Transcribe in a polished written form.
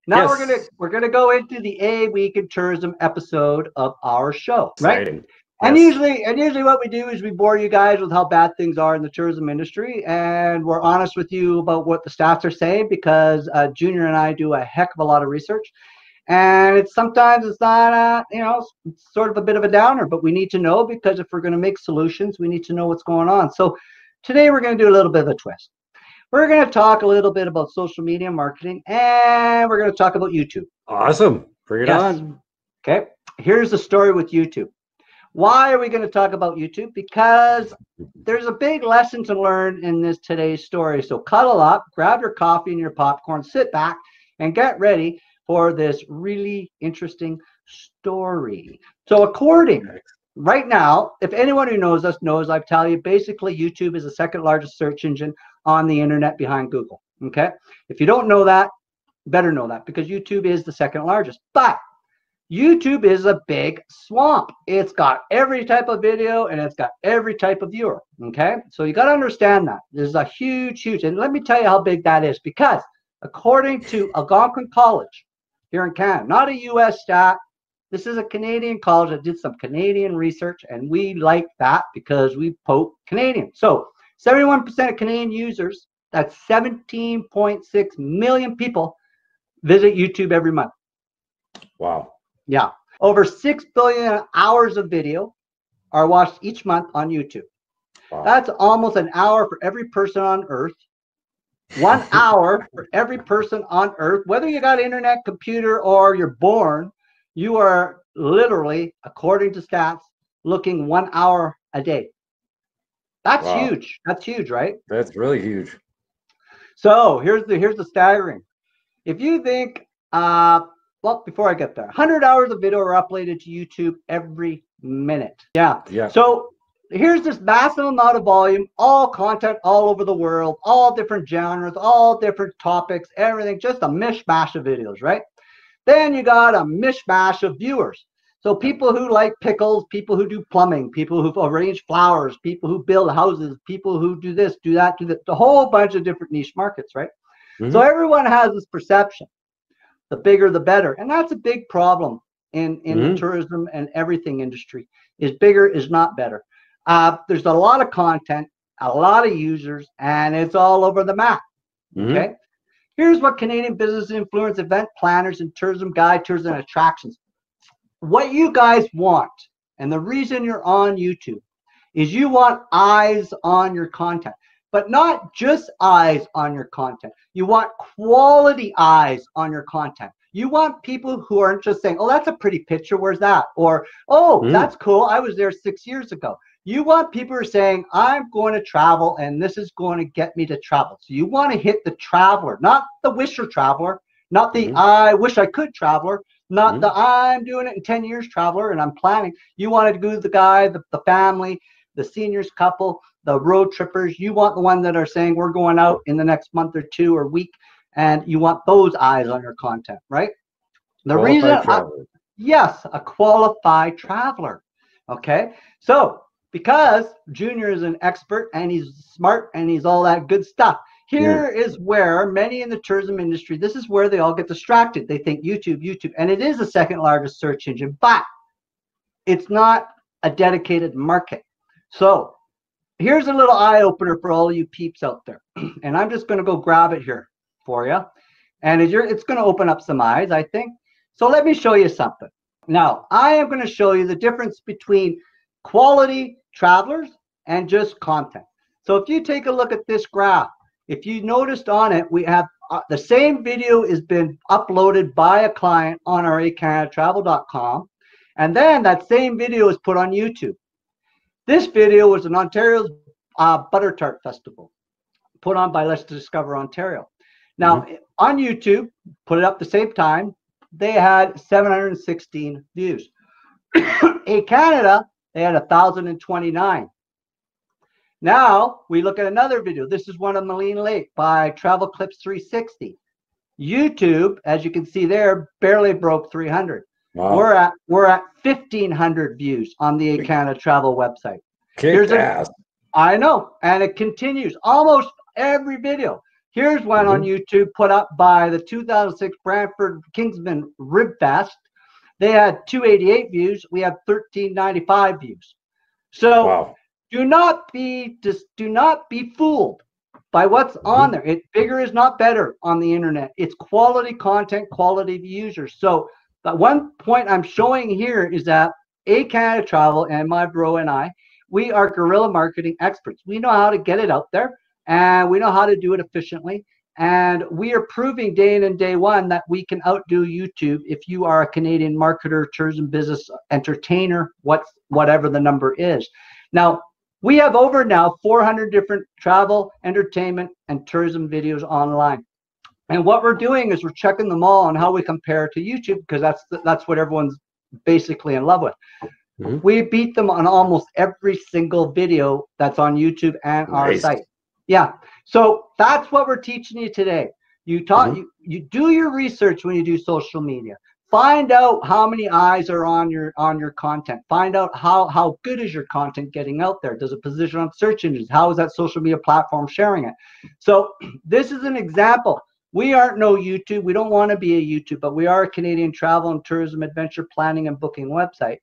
Now Yes. we're gonna go into the A Week in Tourism episode of our show, right? Exciting. And Yes. usually what we do is we bore you guys with how bad things are in the tourism industry, and we're honest with you about what the stats are saying because Junior and I do a heck of a lot of research, and sometimes it's not it's sort of a bit of a downer, but we need to know because if we're going to make solutions, we need to know what's going on. So today we're going to do a little bit of a twist. We're going to talk a little bit about social media marketing, and we're going to talk about YouTube. Awesome. Bring it Yes. on. Okay. Here's the story with YouTube. Why are we going to talk about YouTube? Because there's a big lesson to learn in today's story. So cuddle up, grab your coffee and your popcorn, sit back, and get ready for this really interesting story. So right now, if anyone who knows us knows, I tell you, basically YouTube is the second largest search engine on the internet behind Google. Okay. If you don't know that, better know that because YouTube is the second largest. But YouTube is a big swamp. It's got every type of video and it's got every type of viewer. Okay. So you got to understand that. There's a huge, and let me tell you how big that is because according to Algonquin College here in Canada, not a US stat, this is a Canadian college that did some Canadian research, and we like that because we poke Canadian. So 71% of Canadian users, that's 17.6 million people, visit YouTube every month. Wow. Yeah. Over 6 billion hours of video are watched each month on YouTube. Wow. That's almost an hour for every person on Earth. 1 hour for every person on Earth. Whether you got internet, computer, or you're born, you are literally, according to stats, looking 1 hour a day. That's huge. That's huge, right? That's really huge. So here's the staggering. If you think, well, before I get there, 100 hours of video are uploaded to YouTube every minute. Yeah. So here's this massive amount of volume, all content all over the world, all different genres, all different topics, everything, just a mishmash of videos, right? Then you got a mishmash of viewers. So people who like pickles, people who do plumbing, people who arrange flowers, people who build houses, people who do this, do that, do that, a whole bunch of different niche markets, right? Mm-hmm. So everyone has this perception. The bigger, the better. And that's a big problem in the tourism and everything industry is bigger is not better. There's a lot of content, a lot of users, and it's all over the map. Okay. Here's what Canadian business influence, event planners, and tourism guide, tours and attractions. What you guys want, and the reason you're on YouTube, is you want eyes on your content, but not just eyes on your content. You want quality eyes on your content. You want people who aren't just saying, oh, that's a pretty picture, where's that? Or, oh, that's cool, I was there 6 years ago. You want people who are saying, I'm going to travel and this is going to get me to travel. So you want to hit the traveler, not the wisher traveler, not the I wish I could traveler, not the I'm doing it in 10 years traveler and I'm planning. You want to go to the guy, the family, the seniors couple, the road trippers. You want the ones that are saying we're going out in the next month or two or week, and you want those eyes on your content, right? The reason, yes, a qualified traveler. Okay, so because Junior is an expert and he's smart and he's all that good stuff. Here is where many in the tourism industry, this is where they all get distracted. They think YouTube, and it is the second largest search engine, but it's not a dedicated market. So here's a little eye opener for all of you peeps out there. And I'm just going to go grab it here for you. And it's going to open up some eyes, I think. So let me show you something. Now, I am going to show you the difference between quality travelers and just content. So if you take a look at this graph, if you noticed on it, we have the same video has been uploaded by a client on our ehCanadaTravel.com. And then that same video is put on YouTube. This video was in Ontario's Butter Tart Festival, put on by Let's Discover Ontario. Now, on YouTube, put it up the same time, they had 716 views. ehCanada, they had 1,029. Now, we look at another video. This is one of Moline Lake by Travel Clips 360. YouTube, as you can see there, barely broke 300. Wow. We're at 1,500 views on the ehCanada Travel website. Kick ass. I know, and it continues almost every video. Here's one on YouTube put up by the 2006 Brantford Kingsman Rib Fest. They had 288 views. We have 1395 views. So do not be fooled by what's on there. Bigger is not better on the internet. It's quality content, quality users. So the one point I'm showing here is that ehCanada Travel and my bro and I, we are guerrilla marketing experts. We know how to get it out there, and we know how to do it efficiently. And we are proving day in and day one that we can outdo YouTube if you are a Canadian marketer, tourism business, entertainer, whatever the number is. Now, we have over now 400 different travel, entertainment, and tourism videos online. And what we're doing is we're checking them all on how we compare to YouTube, because that's what everyone's basically in love with. We beat them on almost every single video that's on YouTube and our site. Yeah. So that's what we're teaching you today. You do your research when you do social media. Find out how many eyes are on your content. Find out how good is your content getting out there. Does it position on search engines? How is that social media platform sharing it? So this is an example. We aren't no YouTube. We don't want to be a YouTube, but we are a Canadian travel and tourism adventure planning and booking website.